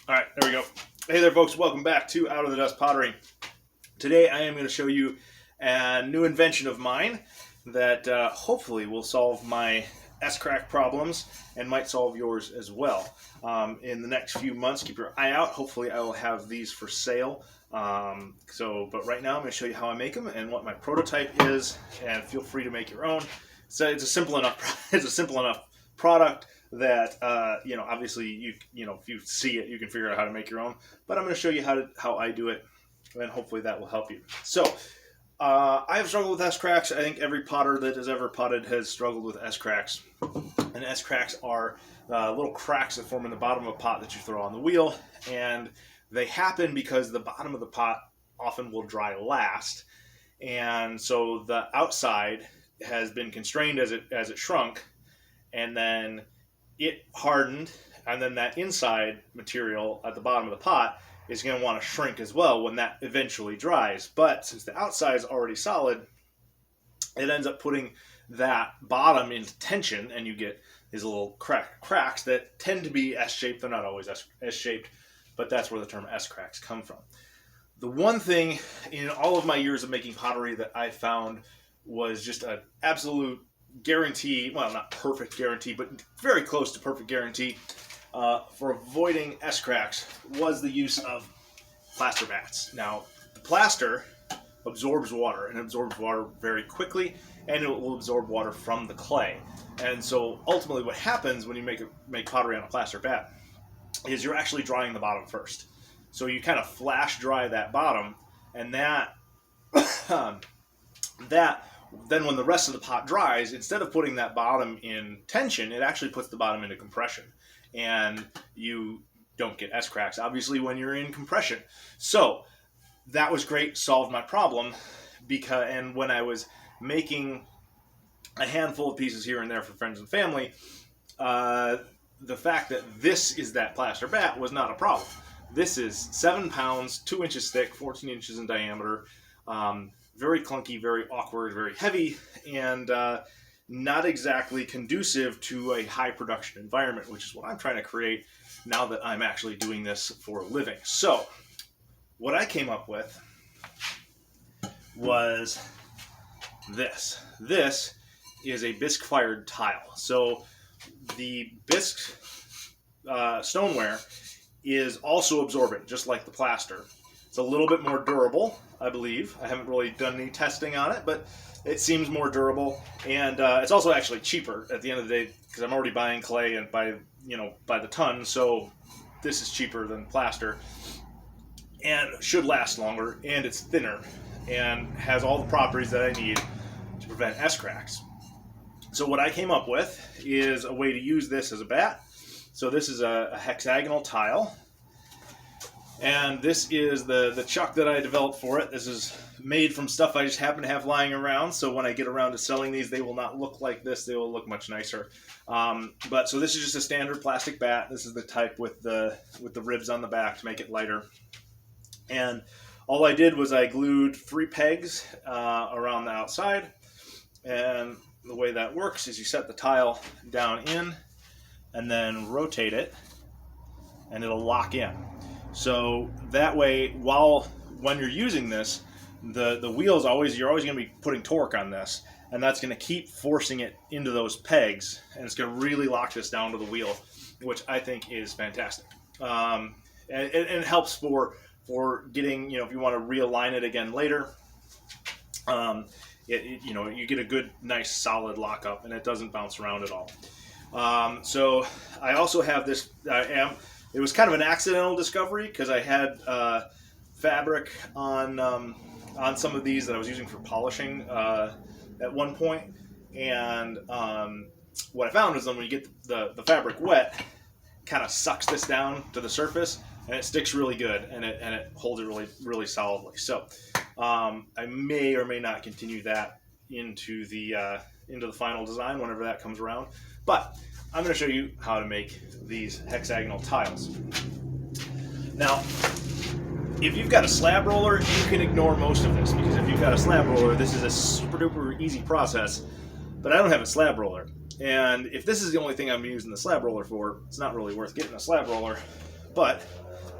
All right, there we go. Hey there, folks. Welcome back to Out of the Dust Pottery. Today I am going to show you a new invention of mine that hopefully will solve my S-crack problems and might solve yours as well. In the next few months, keep your eye out. Hopefully I will have these for sale. But right now I'm going to show you how I make them and what my prototype is, and feel free to make your own. So it's a simple enough product that obviously if you see it, you can figure out how to make your own. But I'm going to show you how I do it, and hopefully that will help you. So I have struggled with S-cracks. I think every potter that has ever potted has struggled with S-cracks. And S-cracks are little cracks that form in the bottom of a pot that you throw on the wheel, and they happen because the bottom of the pot often will dry last, and so the outside has been constrained as it shrunk, and then it hardened, and then that inside material at the bottom of the pot is going to want to shrink as well when that eventually dries. But since the outside is already solid, it ends up putting that bottom into tension, and you get these little cracks that tend to be S-shaped. They're not always S-shaped, but that's where the term S-cracks come from. The one thing in all of my years of making pottery that I found was just an absolute guarantee, well, not perfect guarantee, but very close to perfect guarantee for avoiding S-cracks was the use of plaster bats. Now, the plaster absorbs water, and absorbs water very quickly, and it will absorb water from the clay. And so ultimately what happens when you make pottery on a plaster bat is you're actually drying the bottom first. So you kind of flash dry that bottom, and that then when the rest of the pot dries, instead of putting that bottom in tension, it actually puts the bottom into compression. And you don't get S-cracks, obviously, when you're in compression. So that was great, solved my problem, and when I was making a handful of pieces here and there for friends and family, the fact that this is that plaster bat was not a problem. This is 7 pounds, 2 inches thick, 14 inches in diameter, very clunky, very awkward, very heavy, and not exactly conducive to a high production environment, which is what I'm trying to create now that I'm actually doing this for a living. So what I came up with was this. This is a bisque-fired tile. So the bisque stoneware is also absorbent, just like the plaster. It's a little bit more durable, I believe. I haven't really done any testing on it, but it seems more durable, and it's also actually cheaper at the end of the day because I'm already buying clay and by the ton, so this is cheaper than plaster, and should last longer, and it's thinner, and has all the properties that I need to prevent S-cracks. So what I came up with is a way to use this as a bat. So this is a hexagonal tile, and this is the chuck that I developed for it. This is made from stuff I just happen to have lying around, so when I get around to selling these, they will not look like this. They will look much nicer. So this is just a standard plastic bat. This is the type with the ribs on the back to make it lighter. And all I did was I glued 3 pegs around the outside, and the way that works is you set the tile down in and then rotate it, and it'll lock in. So that way, when you're using this, the wheels you're always going to be putting torque on this, and that's going to keep forcing it into those pegs, and it's going to really lock this down to the wheel, which I think is fantastic. And it helps for getting, if you want to realign it again later, you get a good, nice, solid lockup, and it doesn't bounce around at all. So I also have this. It was kind of an accidental discovery because I had fabric on some of these that I was using for polishing at one point, and what I found is that when you get the fabric wet, it kind of sucks this down to the surface, and it sticks really good, and it holds it really, really solidly. So I may or may not continue that into the final design whenever that comes around. But I'm going to show you how to make these hexagonal tiles. Now, if you've got a slab roller, you can ignore most of this, because if you've got a slab roller, this is a super duper easy process. But I don't have a slab roller, and if this is the only thing I'm using the slab roller for, it's not really worth getting a slab roller. But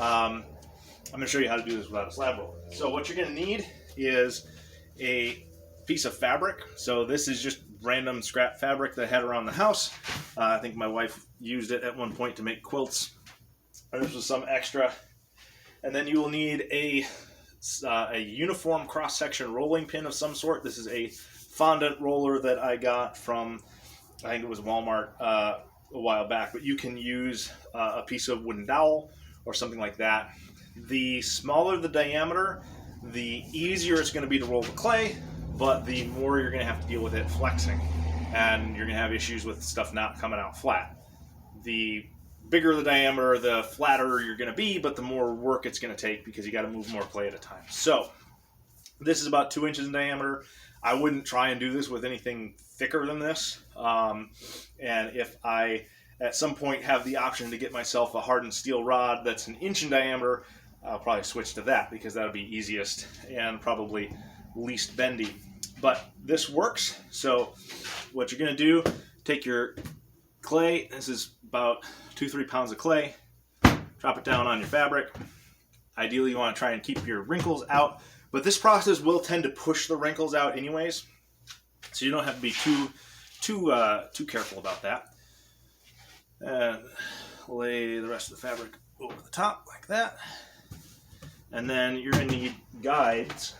I'm going to show you how to do this without a slab roller. So what you're going to need is a piece of fabric. So this is just random scrap fabric that I had around the house. I think my wife used it at one point to make quilts. This was some extra. And then you will need a uniform cross-section rolling pin of some sort. This is a fondant roller that I got from, I think it was Walmart a while back, but you can use a piece of wooden dowel or something like that. The smaller the diameter, the easier it's going to be to roll the clay, but the more you're going to have to deal with it flexing, and you're going to have issues with stuff not coming out flat. The bigger the diameter, the flatter you're going to be, but the more work it's going to take because you got to move more clay at a time. So this is about 2 inches in diameter. I wouldn't try and do this with anything thicker than this. And if I at some point have the option to get myself a hardened steel rod that's 1 inch in diameter, I'll probably switch to that because that'll be easiest and probably least bendy. But this works. So what you're going to do, take your clay, this is about 2-3 pounds of clay, drop it down on your fabric. Ideally you want to try and keep your wrinkles out, but this process will tend to push the wrinkles out anyways, so you don't have to be too careful about that. And lay the rest of the fabric over the top like that. And then you're going to need guides.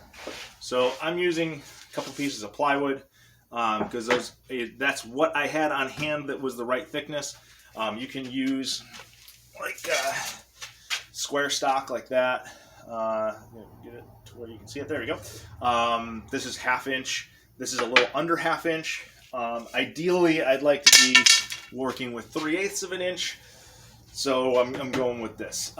So I'm using a couple pieces of plywood because that's what I had on hand that was the right thickness. You can use like square stock like that. Get it to where you can see it. There we go. This is 1/2 inch. This is a little under 1/2 inch. Ideally, I'd like to be working with 3/8 of an inch. So I'm going with this.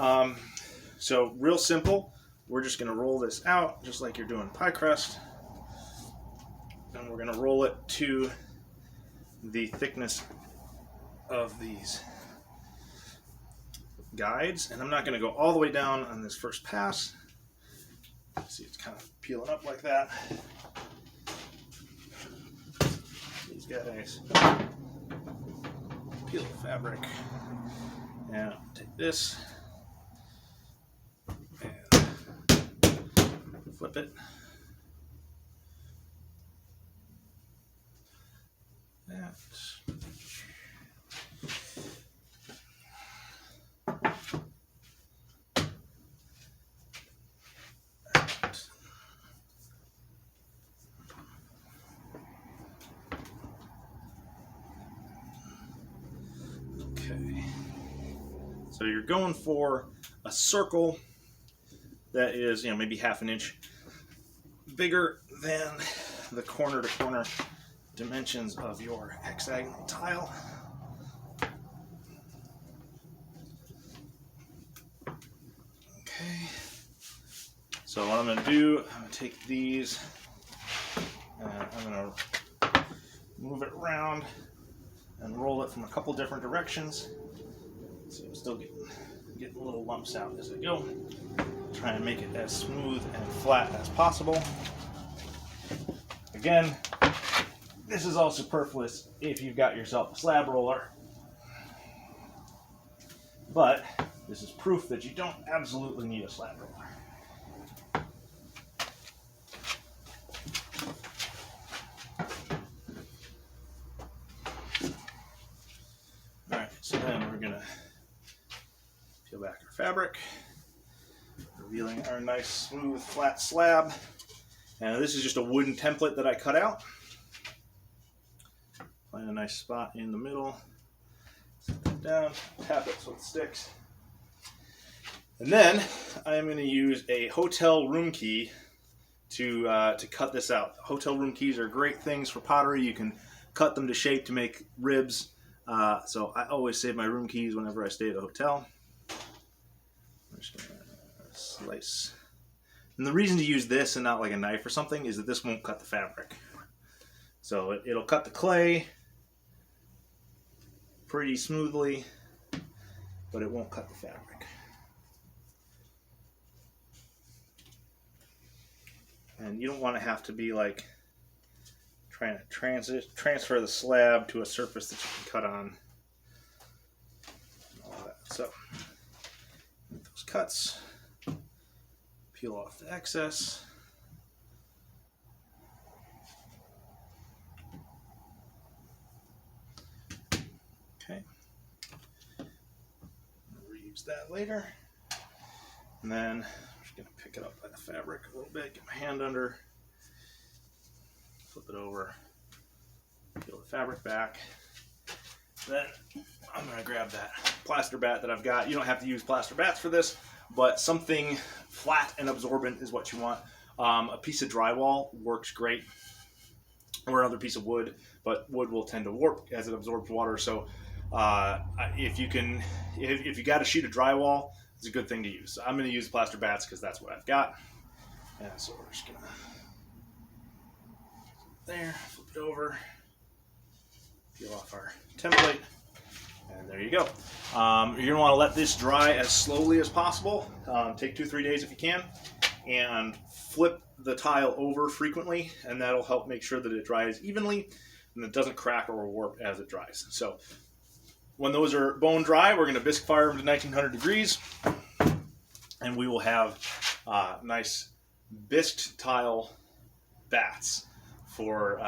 So real simple. We're just going to roll this out just like you're doing pie crust. And we're going to roll it to the thickness of these guides. And I'm not going to go all the way down on this first pass. See, it's kind of peeling up like that. These guys peel the fabric. And take this and flip it. That. Okay. So you're going for a circle that is, maybe 1/2 inch bigger than the corner to corner dimensions of your hexagonal tile. Okay. So what I'm going to do, I'm going to take these and I'm going to move it around and roll it from a couple different directions. See, I'm still getting little lumps out as I go. Try and make it as smooth and flat as possible. Again, this is all superfluous if you've got yourself a slab roller. But this is proof that you don't absolutely need a slab roller. Alright, so then we're going to peel back our fabric, revealing our nice, smooth, flat slab. And this is just a wooden template that I cut out. Find a nice spot in the middle, set that down, tap it so it sticks. And then I'm going to use a hotel room key to cut this out. Hotel room keys are great things for pottery. You can cut them to shape to make ribs. So I always save my room keys whenever I stay at a hotel. I'm just going to slice. And the reason to use this and not like a knife or something is that this won't cut the fabric. So it'll cut the clay pretty smoothly, but it won't cut the fabric. And you don't want to have to be like trying to transfer the slab to a surface that you can cut on. And all that. So those cuts, peel off the excess. Okay. I'll reuse that later. And then I'm just going to pick it up by the fabric a little bit, get my hand under, flip it over, peel the fabric back. Then I'm going to grab that plaster bat that I've got. You don't have to use plaster bats for this, but something flat and absorbent is what you want. A piece of drywall works great, or another piece of wood, but wood will tend to warp as it absorbs water. So if you got a sheet of drywall, it's a good thing to use. So I'm going to use plaster bats because that's what I've got. And so we're just going to there, flip it over, peel off our template, and there you go. You're going to want to let this dry as slowly as possible. Take 2-3 days if you can, and flip the tile over frequently, and that'll help make sure that it dries evenly and it doesn't crack or warp as it dries. So when those are bone dry, we're going to bisque fire them to 1900 degrees, and we will have nice bisqued tile bats for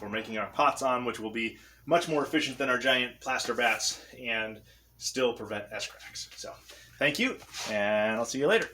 making our pots on, which will be much more efficient than our giant plaster bats and still prevent S-cracks. So thank you, and I'll see you later.